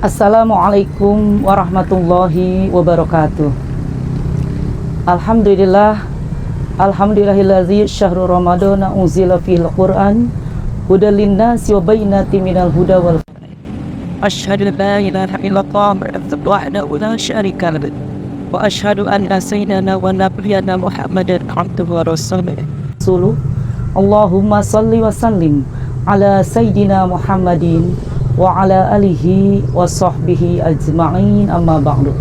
Assalamualaikum warahmatullahi wabarakatuh. Alhamdulillah, alhamdulillahillazi syahrul ramadana unzila fihil Qur'an hudal linnasi wa bayyinatin minal huda wal asyhadu an la ilaha illallah wahdahu la syarika lahu wa asyhadu anna sayyidana wa nabiyyana Muhammadan abduhu wa rasuluh. Allahumma salli wa sallim ala sayyidina Muhammadin wa ala alihi wa sahbihi ajma'in, amma ba'du.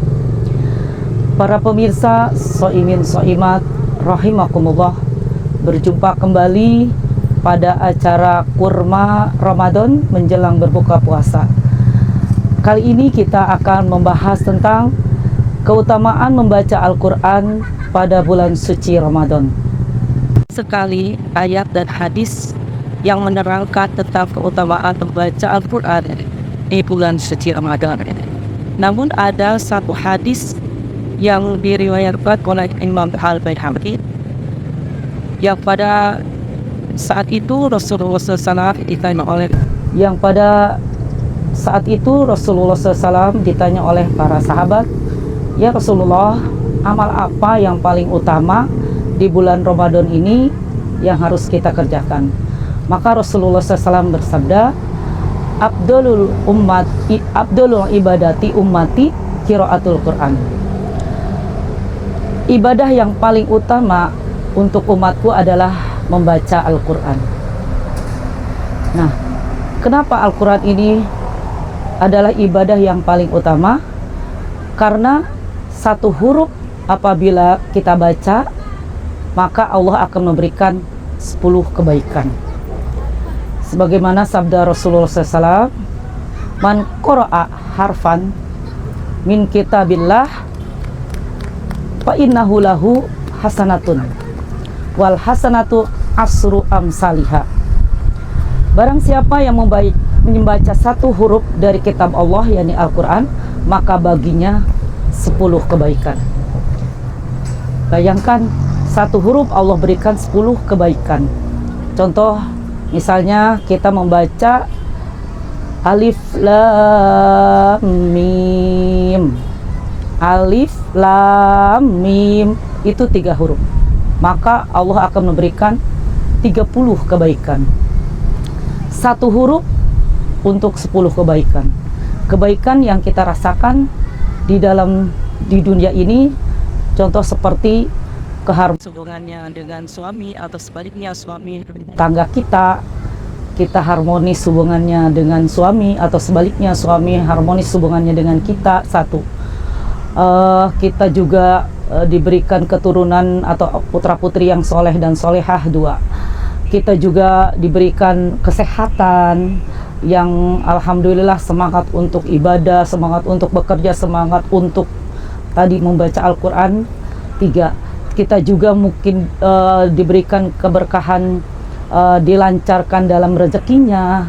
Para pemirsa Soimin Soimat rahimakumullah, berjumpa kembali pada acara Kurma Ramadan menjelang berbuka puasa. Kali ini kita akan membahas tentang keutamaan membaca Al-Quran pada bulan suci Ramadan. Sekali ayat dan hadis yang menerangkan tentang keutamaan membaca Al-Quran di bulan suci Ramadan. Namun ada satu hadis yang diriwayatkan oleh Imam Al-Baihaqi yang pada saat itu Rasulullah SAW ditanya oleh para sahabat, "Ya Rasulullah, amal apa yang paling utama di bulan Ramadan ini yang harus kita kerjakan?" Maka Rasulullah SAW bersabda, Abdulul ibadati ummati qiraatul Quran." Ibadah yang paling utama untuk umatku adalah membaca Al-Quran. Nah, kenapa Al-Quran ini adalah ibadah yang paling utama? Karena satu huruf apabila kita baca, maka Allah akan memberikan 10 kebaikan. Sebagaimana sabda Rasulullah SAW, "Man qara'a harfan min kitabillah fa innahu lahu hasanatun wal hasanatu asru amsalihha." Barang siapa yang membaca satu huruf dari kitab Allah, yakni Al-Quran, maka baginya 10 kebaikan. Bayangkan, satu huruf Allah berikan 10 kebaikan. Contoh, misalnya kita membaca Alif Lam Mim. Alif Lam Mim itu 3 huruf. Maka Allah akan memberikan 30 kebaikan. Satu huruf untuk 10 kebaikan. Kebaikan yang kita rasakan di dunia ini, contoh seperti hubungannya dengan suami, atau sebaliknya suami tangga kita harmonis hubungannya dengan suami, atau sebaliknya suami harmonis hubungannya dengan kita, satu. Kita juga diberikan keturunan atau putra putri yang soleh dan solehah, 2. Kita juga diberikan kesehatan yang alhamdulillah, semangat untuk ibadah, semangat untuk bekerja, semangat untuk tadi membaca Al-Quran, 3. Kita juga mungkin diberikan keberkahan, dilancarkan dalam rezekinya,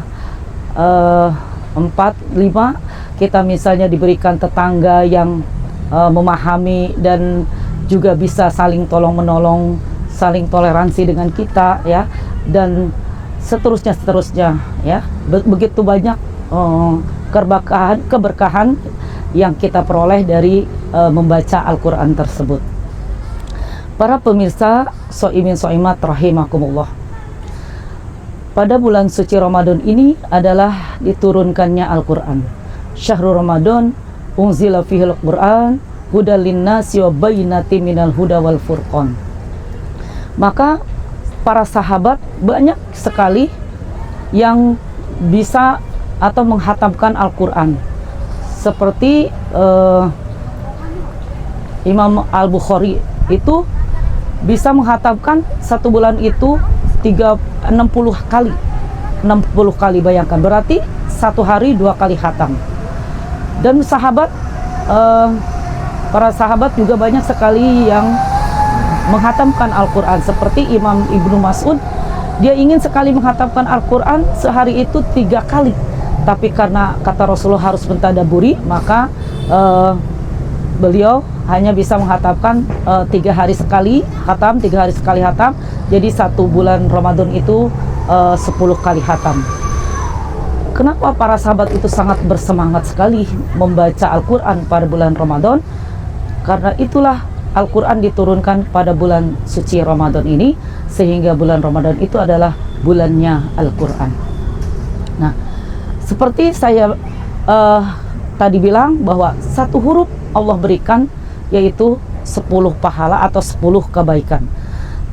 4, 5. Kita misalnya diberikan tetangga yang memahami dan juga bisa saling tolong menolong, saling toleransi dengan kita, ya, dan seterusnya ya. Begitu banyak keberkahan yang kita peroleh dari membaca Al-Quran tersebut. Para pemirsa Soimin Soimat rahimakumullah, pada bulan suci Ramadan ini adalah diturunkannya Al-Quran. Syahrul Ramadan unzila fihil Qur'an hudal linnasi wa bayyinatin minal huda wal furqan. Maka para sahabat banyak sekali yang bisa atau menghatamkan Al-Quran. Seperti Imam Al-Bukhari itu bisa menghatamkan satu bulan itu 60 kali. 60 kali, bayangkan, berarti satu hari 2 kali khatam. Dan para sahabat juga banyak sekali yang menghatamkan Al-Quran. Seperti Imam Ibnu Mas'ud, dia ingin sekali menghatamkan Al-Quran sehari itu 3 kali. Tapi karena kata Rasulullah harus mentadaburi, maka beliau hanya bisa menghatamkan 3 hari sekali khatam, 3 hari sekali khatam. Jadi satu bulan Ramadan itu 10 kali khatam. Kenapa para sahabat itu sangat bersemangat sekali membaca Al-Quran pada bulan Ramadan? Karena itulah Al-Quran diturunkan pada bulan suci Ramadan ini, sehingga bulan Ramadan itu adalah bulannya Al-Quran. Nah, seperti saya tadi bilang bahwa satu huruf Allah berikan, yaitu 10 pahala atau 10 kebaikan.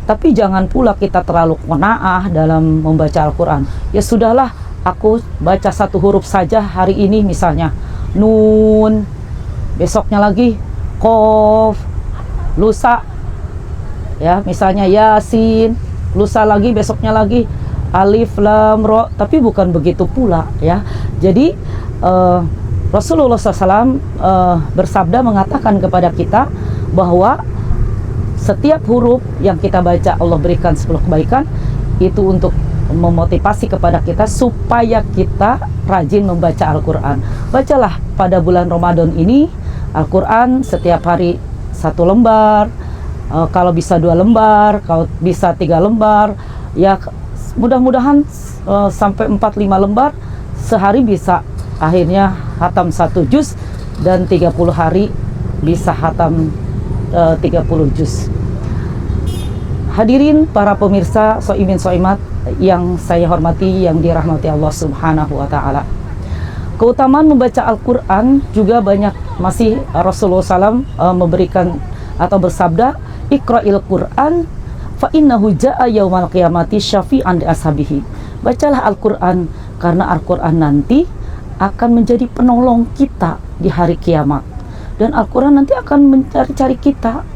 Tapi jangan pula kita terlalu qanaah dalam membaca Al-Quran. Ya sudahlah, aku baca satu huruf saja hari ini, misalnya Nun, besoknya lagi Qaf, lusa ya misalnya Yasin, lusa lagi, besoknya lagi Alif Lam Ra. Tapi bukan begitu pula ya. Jadi Rasulullah SAW bersabda, mengatakan kepada kita bahwa setiap huruf yang kita baca Allah berikan 10 kebaikan. Itu untuk memotivasi kepada kita supaya kita rajin membaca Al-Quran. Bacalah pada bulan Ramadan ini Al-Quran setiap hari 1 lembar, kalau bisa 2 lembar, kalau bisa 3 lembar, ya mudah-mudahan sampai 4-5 lembar sehari bisa akhirnya hatam 1 juz, dan 30 hari bisa hatam 30 juz. Hadirin para pemirsa soimin soimat yang saya hormati, yang dirahmati Allah Subhanahu wa Ta'ala. Keutamaan membaca Al-Quran juga banyak. Masih Rasulullah SAW memberikan atau bersabda, Iqra'il Quran fa innahu ja'a yaumal qiyamati syafi'an li ashabihi. Bacalah Al-Quran, karena Al-Quran nanti akan menjadi penolong kita di hari kiamat. Dan Al-Quran nanti akan mencari-cari kita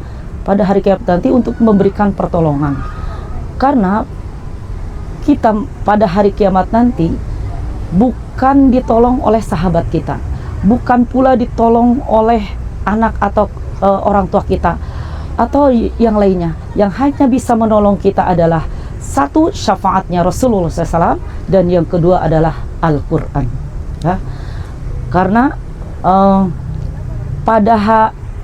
pada hari kiamat nanti untuk memberikan pertolongan. Karena kita pada hari kiamat nanti bukan ditolong oleh sahabat kita, bukan pula ditolong oleh anak atau orang tua kita atau yang lainnya. Yang hanya bisa menolong kita adalah satu, syafaatnya Rasulullah SAW, dan yang kedua adalah Al-Quran ya. Karena pada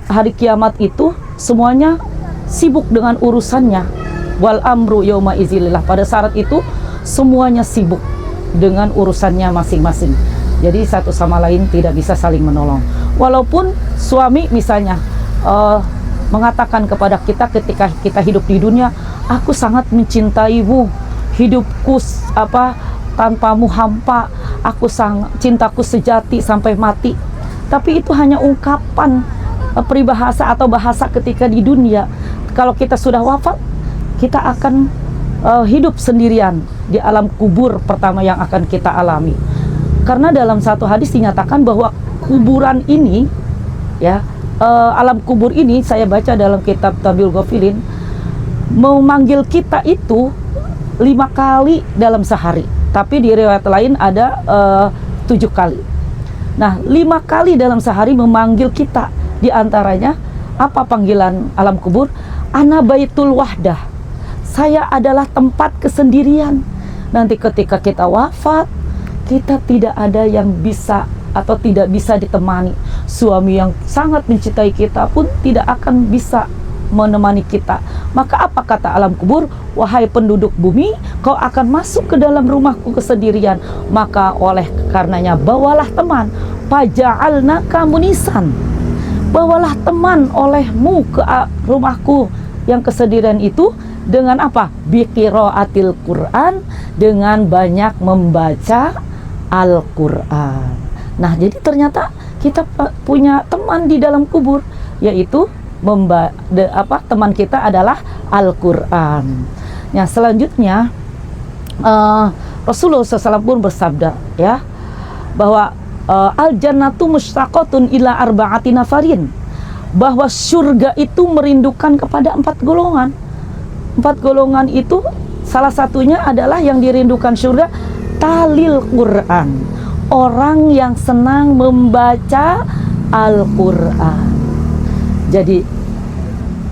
hari kiamat itu semuanya sibuk dengan urusannya. Wal amru yauma izilillah. Pada saat itu semuanya sibuk dengan urusannya masing-masing. Jadi satu sama lain tidak bisa saling menolong. Walaupun suami misalnya mengatakan kepada kita ketika kita hidup di dunia, aku sangat mencintaimu, hidupku tanpamu hampa, cintaku sejati sampai mati. Tapi itu hanya ungkapan peribahasa atau bahasa ketika di dunia. Kalau kita sudah wafat, kita akan hidup sendirian di alam kubur pertama yang akan kita alami. Karena dalam satu hadis dinyatakan bahwa kuburan ini ya, alam kubur ini, saya baca dalam kitab Tabiul Ghafilin, memanggil kita itu 5 kali dalam sehari. Tapi di riwayat lain ada 7 kali. Nah, 5 kali dalam sehari memanggil kita. Di antaranya apa panggilan alam kubur? Ana baitul wahdah. Saya adalah tempat kesendirian. Nanti ketika kita wafat, kita tidak ada yang bisa atau tidak bisa ditemani. Suami yang sangat mencintai kita pun tidak akan bisa menemani kita. Maka apa kata alam kubur? Wahai penduduk bumi, kau akan masuk ke dalam rumahku kesendirian. Maka oleh karenanya bawalah teman. Faja'alnaka munisan. Bawalah teman olehmu ke rumahku yang kesendirian itu dengan apa? Biqiraatil Quran, dengan banyak membaca Al-Quran. Nah, jadi ternyata kita punya teman di dalam kubur, yaitu teman kita adalah Al-Quran. Nah, selanjutnya Rasulullah SAW pun bersabda ya, bahwa al-jannatu mushtaqatun ila arba'ati nafarin, bahwa surga itu merindukan kepada 4 golongan. 4 golongan itu salah satunya adalah yang dirindukan surga, talil Quran, orang yang senang membaca Al-Quran. Jadi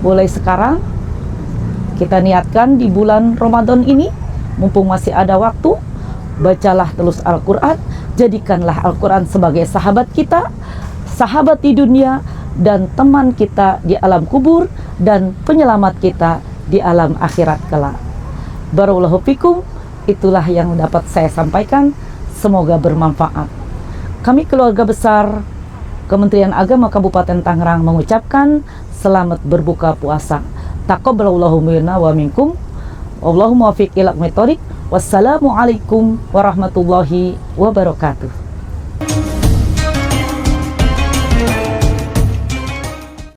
mulai sekarang kita niatkan di bulan Ramadan ini, mumpung masih ada waktu, bacalah terus Al-Quran. Jadikanlah Al-Quran sebagai sahabat kita, sahabat di dunia, dan teman kita di alam kubur, dan penyelamat kita di alam akhirat kelak. Barakallahu fikum. Itulah yang dapat saya sampaikan. Semoga bermanfaat. Kami keluarga besar Kementerian Agama Kabupaten Tangerang mengucapkan selamat berbuka puasa. Taqabbalallahu minna wa minkum. Allahumma wafiq ila aqwamit thoriq. Wassalamualaikum warahmatullahi wabarakatuh.